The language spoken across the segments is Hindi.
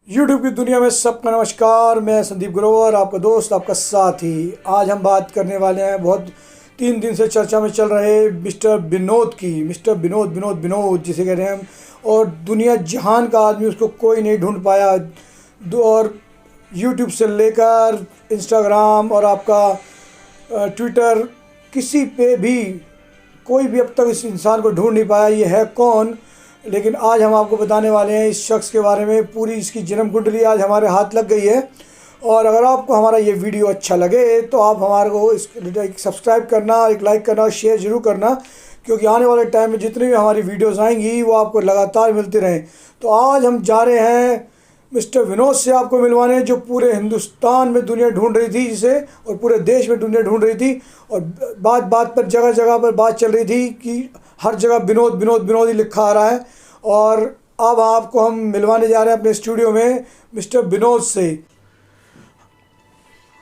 YouTube की दुनिया में सबका नमस्कार। मैं संदीप ग्रोवर, आपका दोस्त, आपका साथी। आज हम बात करने वाले हैं बहुत 3 दिन से चर्चा में चल रहे मिस्टर विनोद की। मिस्टर विनोद विनोद विनोद जिसे कह रहे हैं हम, और दुनिया जहान का आदमी उसको कोई नहीं ढूंढ पाया। और YouTube से लेकर इंस्टाग्राम और आपका ट्विटर, किसी पे भी कोई भी अब तक इस इंसान को ढूंढ नहीं पाया। ये है कौन? लेकिन आज हम आपको बताने वाले हैं इस शख्स के बारे में। पूरी इसकी जन्म कुंडली आज हमारे हाथ लग गई है। और अगर आपको हमारा ये वीडियो अच्छा लगे तो आप हमारे को एक सब्सक्राइब करना, एक लाइक करना और शेयर ज़रूर करना, क्योंकि आने वाले टाइम में जितनी भी हमारी वीडियोस आएंगी वो आपको लगातार मिलती रहें। तो आज हम जा रहे हैं मिस्टर विनोद से आपको मिलवाने, जो पूरे हिंदुस्तान में दुनिया ढूंढ रही थी जिसे, और पूरे देश में दुनिया ढूंढ रही थी। और बात बात पर, जगह जगह पर बात चल रही थी कि हर जगह विनोद विनोद विनोद ही लिखा आ रहा है। और अब आपको हम मिलवाने जा रहे हैं अपने स्टूडियो में मिस्टर विनोद से।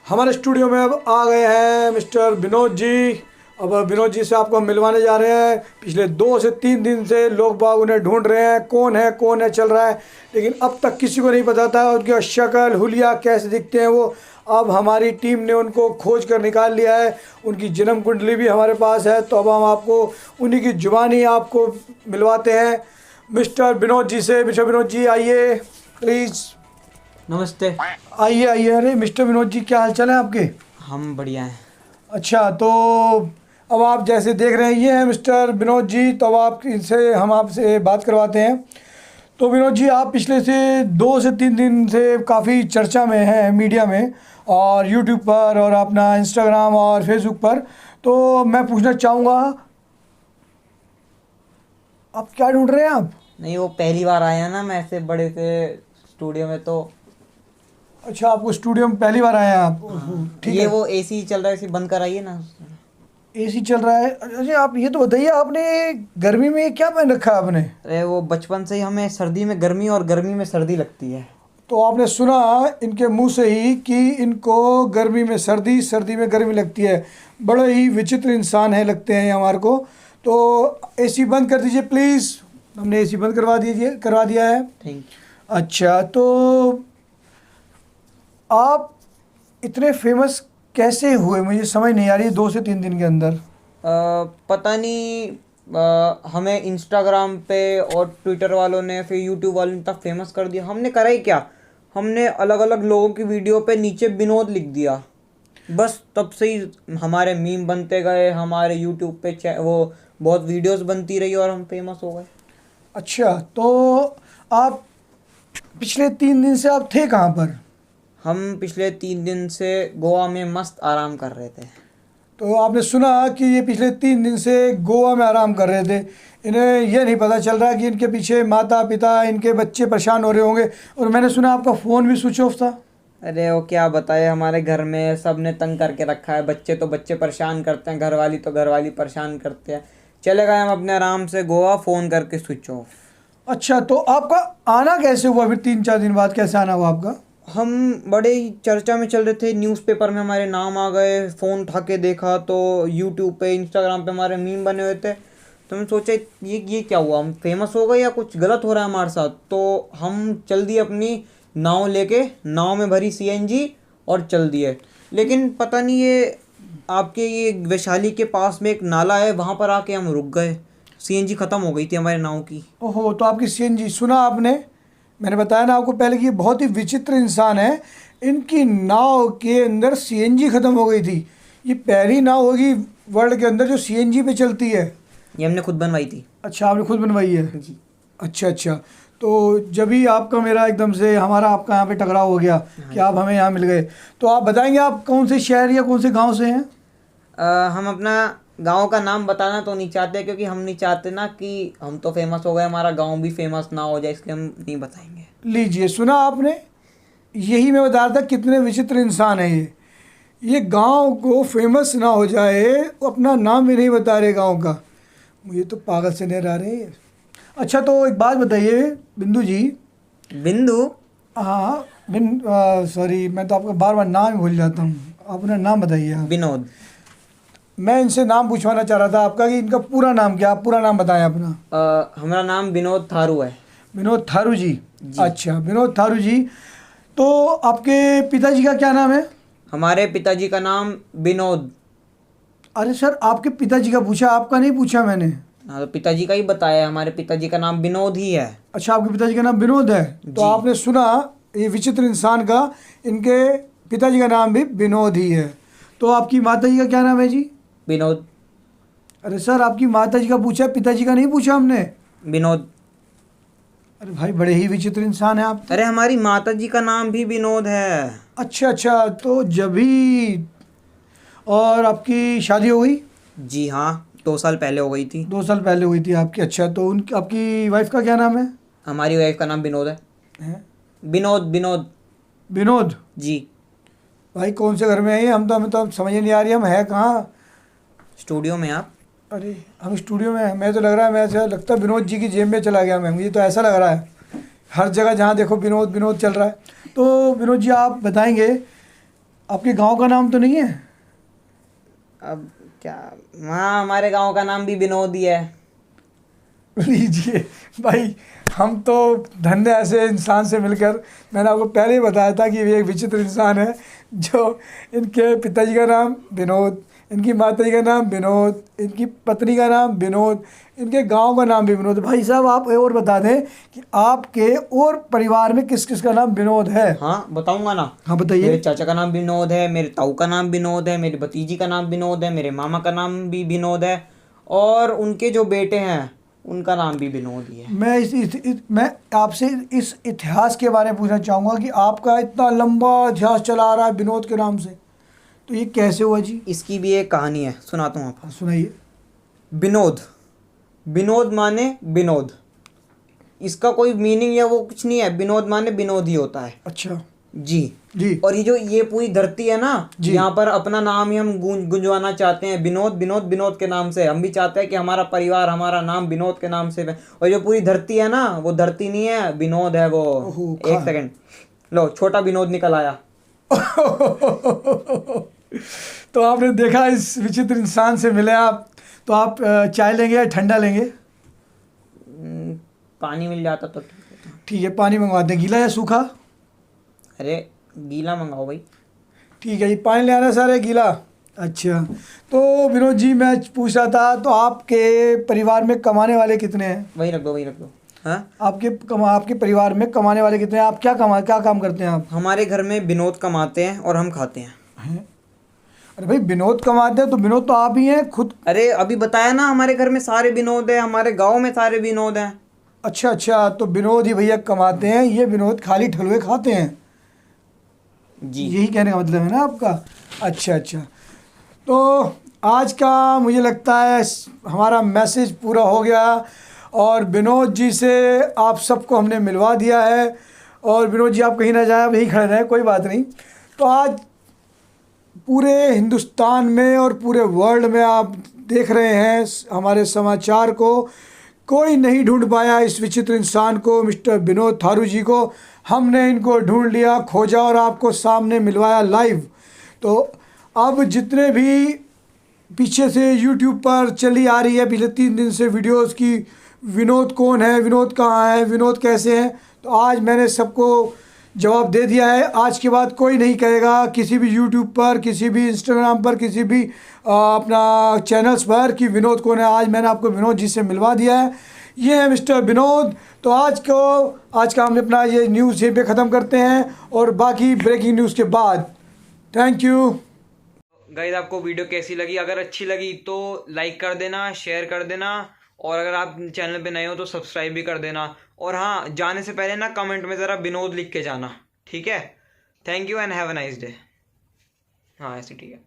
हमारे स्टूडियो में अब आ गए हैं मिस्टर विनोद जी। अब विनोद जी से आपको हम मिलवाने जा रहे हैं। पिछले 2 से 3 दिन से लोग बाग उन्हें ढूंढ रहे हैं, कौन है चल रहा है, लेकिन अब तक किसी को नहीं पता था उनकी शक्ल हुलिया कैसे दिखते हैं वो। अब हमारी टीम ने उनको खोज कर निकाल लिया है। उनकी जन्म कुंडली भी हमारे पास है। तो अब हम आपको उन्हीं की जुबानी आपको मिलवाते हैं मिस्टर विनोद जी से। मिस्टर विनोद जी आइए प्लीज़। नमस्ते। आइए आइए। अरे मिस्टर विनोद जी, क्या हाल चाल है आपके? हम बढ़िया हैं। अच्छा, तो अब आप जैसे देख रहे हैं ये हैं मिस्टर विनोद जी। तो अब हम आपसे बात करवाते हैं। तो विनोद जी, आप पिछले से 2 से 3 दिन से काफ़ी चर्चा में हैं मीडिया में, और यूट्यूब पर, और अपना इंस्टाग्राम और फेसबुक पर। तो मैं पूछना चाहूँगा, आप क्या ढूंढ रहे हैं आप? नहीं, वो पहली बार आए हैं ना मैं ऐसे बड़े से स्टूडियो में। तो अच्छा, आपको स्टूडियो में पहली बार आए हैं आप? ठीक ये है। वो एसी चल रहा है, इसे बंद कराइए ना। एसी चल रहा है? अच्छा, आप ये तो बताइए, आपने गर्मी में क्या पहन रखा है आपने? अरे वो बचपन से ही हमें सर्दी में गर्मी और गर्मी में सर्दी लगती है। तो आपने सुना इनके मुंह से ही कि इनको गर्मी में सर्दी, सर्दी में गर्मी लगती है। बड़े ही विचित्र इंसान है लगते हैं ये हमारे को। तो एसी बंद कर दीजिए प्लीज़। हमने एसी बंद करवा दिया है। थैंक अच्छा, तो आप इतने फेमस कैसे हुए? मुझे समझ नहीं आ रही 2 से 3 दिन के अंदर। पता नहीं, हमें इंस्टाग्राम पे और ट्विटर वालों ने, फिर यूट्यूब वालों ने तक फेमस कर दिया। हमने करा ही क्या, हमने अलग अलग लोगों की वीडियो पे नीचे विनोद लिख दिया। बस तब से ही हमारे मीम बनते गए, हमारे यूट्यूब पे वो बहुत वीडियोस बनती रही और हम फेमस हो गए। अच्छा, तो आप पिछले 3 दिन से आप थे कहाँ पर? हम पिछले 3 दिन से गोवा में मस्त आराम कर रहे थे। तो आपने सुना कि ये पिछले 3 दिन से गोवा में आराम कर रहे थे। इन्हें ये नहीं पता चल रहा कि इनके पीछे माता पिता, इनके बच्चे परेशान हो रहे होंगे। और मैंने सुना आपका फ़ोन भी स्विच ऑफ था। अरे वो क्या बताए, हमारे घर में सब ने तंग करके रखा है। बच्चे तो बच्चे परेशान करते हैं, घरवाली तो घरवाली परेशान करते हैं। चले गए हम अपने आराम से गोवा, फ़ोन करके स्विच ऑफ। अच्छा, तो आपका आना कैसे हुआ फिर? 3-4 दिन बाद कैसे आना हुआ आपका? हम बड़े ही चर्चा में चल रहे थे, न्यूज़पेपर में हमारे नाम आ गए। फ़ोन उठा के देखा तो यूट्यूब पे, इंस्टाग्राम पे हमारे मीम बने हुए थे। तो हमने सोचा ये क्या हुआ, हम फेमस हो गए या कुछ गलत हो रहा है हमारे साथ। तो हम चल दिए अपनी नाव लेके, नाव में भरी सीएनजी और चल दिए। लेकिन पता नहीं, ये आपके ये वैशाली के पास में एक नाला है, वहाँ पर आके हम रुक गए। सीएनजी ख़त्म हो गई थी हमारे नाव की। ओहो, तो आपकी सीएनजी, सुना आपने? मैंने बताया ना आपको पहले कि ये बहुत ही विचित्र इंसान है। इनकी नाव के अंदर सीएनजी ख़त्म हो गई थी। ये पहली नाव होगी वर्ल्ड के अंदर जो सीएनजी पे चलती है। ये हमने खुद बनवाई थी। अच्छा, आपने खुद बनवाई है? जी। अच्छा अच्छा। तो जब ही आपका मेरा एकदम से हमारा आपका यहाँ पे टकराव हो गया कि आप हमें यहाँ मिल गए, तो आप बताएंगे आप कौन से शहर या कौन से गांव से हैं? हम अपना गांव का नाम बताना तो नहीं चाहते, क्योंकि हम नहीं चाहते ना कि हम तो फेमस हो गए, हमारा गांव भी फेमस ना हो जाए, इसलिए हम नहीं बताएंगे। लीजिए, सुना आपने? यही मैं बता रहा था कितने विचित्र इंसान है ये गांव को फेमस ना हो जाए, वो अपना नाम भी नहीं बता रहे गांव का। मुझे तो पागल से नहीं रह रहे। अच्छा, तो एक बात बताइए बिंदु जी। बिंदु? हाँ, सॉरी, मैं तो आपका बार बार नाम ही भूल जाता हूँ। आप अपना नाम बताइए आप। विनोद। मैं इनसे नाम पूछवाना चाह रहा था आपका कि इनका पूरा नाम क्या, आप पूरा नाम बताएं अपना। हमारा नाम विनोद थारू है। विनोद थारू जी। अच्छा, विनोद थारू जी। तो आपके पिताजी का क्या नाम है? हमारे पिताजी का नाम विनोद। अरे सर, आपके पिताजी का पूछा, आपका नहीं पूछा मैंने। हाँ तो पिताजी का ही बताया, हमारे पिताजी का नाम विनोद ही है। अच्छा, आपके पिताजी का नाम विनोद है। तो जी। आपने सुना, ये विचित्र इंसान का, इनके पिताजी का नाम भी विनोद ही है। तो आपकी माताजी का क्या नाम है जी? विनोद। अरे सर, आपकी माताजी का पूछा, पिताजी का नहीं पूछा हमने। विनोद। अरे भाई, बड़े ही विचित्र इंसान है आप तो। अरे हमारी माताजी का नाम भी विनोद है। अच्छा अच्छा, तो जभी। और आपकी शादी हो गई? जी हाँ, 2 साल पहले हो गई थी। 2 साल पहले हुई थी आपकी। अच्छा, तो उन आपकी वाइफ का क्या नाम है? हमारी वाइफ का नाम विनोद है। हैं? विनोद विनोद। विनोद। जी। भाई कौन से घर में है ये? हमें तो समझ ही नहीं आ रही, हम है कहाँ? स्टूडियो में आप। अरे हम स्टूडियो में हैं। मैं तो लग रहा है, मैं ऐसा लगता है विनोद जी की जेब में चला गया मैं, मुझे तो ऐसा लग रहा है। हर जगह जहाँ देखो विनोद विनोद चल रहा है। तो विनोद जी, आप बताएंगे, आपके गांव का नाम तो नहीं है? अब क्या, हाँ हमारे गांव का नाम भी विनोद ही है। लीजिए भाई, हम तो धन्य ऐसे इंसान से मिलकर। मैंने आपको पहले ही बताया था कि ये एक विचित्र इंसान है, जो इनके पिताजी का नाम विनोद, इनकी माताजी का नाम विनोद, इनकी पत्नी का नाम विनोद, इनके गांव का नाम भी विनोद। भाई साहब, आप और बता दें कि आपके और परिवार में किस किस का नाम विनोद है? हाँ बताऊंगा ना। हाँ मेरे बताइए। चाचा का नाम विनोद है, मेरे ताऊ का नाम विनोद है, मेरी भतीजी का नाम विनोद है, मेरे मामा का नाम भी विनोद है, और उनके जो बेटे हैं उनका नाम भी विनोद ही है। मैं आपसे इस इतिहास के बारे में पूछना चाहूँगा कि आपका इतना लंबा इतिहास चला आ रहा है विनोद के नाम से, तो ये कैसे हुआ जी? इसकी भी एक कहानी है, सुनाता हूँ आपको। सुनाइए। विनोद, विनोद माने विनोद, इसका कोई मीनिंग या वो कुछ नहीं है। विनोद माने विनोद ही होता है। अच्छा जी। जी। और ये पूरी धरती है ना, जी। यहाँ पर अपना नाम ही हम गुंजवाना चाहते हैं, विनोद विनोद विनोद के नाम से। हम भी चाहते हैं कि हमारा परिवार, हमारा नाम विनोद के नाम से है। और जो पूरी धरती है ना, वो धरती नहीं है, विनोद है वो। ओहो, एक सेकंड, लो छोटा विनोद निकल आया। तो आपने देखा, इस विचित्र इंसान से मिले आप, तो आप चाय लेंगे या ठंडा लेंगे? पानी मिल जाता तो ठीक होता। ठीक है, पानी मंगवाते हैं। गीला या सूखा? अरे गीला मंगाओ भाई। ठीक है जी, पानी ले आना सर, है गीला। अच्छा, तो विनोद जी, मैं पूछ रहा था, तो आपके परिवार में कमाने वाले कितने हैं? वही रख दो, वही रख दो। हाँ, आपके परिवार में कमाने वाले कितने हैं? आप क्या काम करते हैं आप? हमारे घर में विनोद कमाते हैं और हम खाते हैं। अरे भाई, विनोद कमाते हैं तो विनोद तो आप ही हैं खुद। अरे अभी बताया ना, हमारे घर में सारे विनोद है, हमारे गांव में सारे विनोद हैं। अच्छा अच्छा, तो विनोद ही भैया कमाते हैं, ये विनोद खाली ठलुए खाते हैं। जी। यही कहने का मतलब है ना आपका? अच्छा अच्छा, तो आज का मुझे लगता है हमारा मैसेज पूरा हो गया, और विनोद जी से आप सबको हमने मिलवा दिया है। और विनोद जी, आप कहीं ना जाए, आप यहीं खड़े रहें, कोई बात नहीं। तो आज पूरे हिंदुस्तान में और पूरे वर्ल्ड में आप देख रहे हैं हमारे समाचार को, कोई नहीं ढूंढ पाया इस विचित्र इंसान को, मिस्टर विनोद थारू जी को। हमने इनको ढूंढ लिया, खोजा और आपको सामने मिलवाया लाइव। तो अब जितने भी पीछे से यूट्यूब पर चली आ रही है पिछले 3 दिन से वीडियोस की, विनोद कौन है, विनोद कहाँ है, विनोद कैसे हैं, तो आज मैंने सबको जवाब दे दिया है। आज के बाद कोई नहीं कहेगा किसी भी यूट्यूब पर, किसी भी इंस्टाग्राम पर, किसी भी अपना चैनल्स पर कि विनोद कौन है। आज मैंने आपको विनोद जी से मिलवा दिया है, ये है मिस्टर विनोद। तो आज का हम अपना ये न्यूज़ यहीं पे ख़त्म करते हैं, और बाकी ब्रेकिंग न्यूज़ के बाद। थैंक यू गाइस, आपको वीडियो कैसी लगी? अगर अच्छी लगी तो लाइक कर देना, शेयर कर देना, और अगर आप चैनल पे नए हो तो सब्सक्राइब भी कर देना। और हाँ, जाने से पहले ना कमेंट में ज़रा विनोद लिख के जाना, ठीक है? Thank you and have a nice day. हाँ ऐसे ठीक है।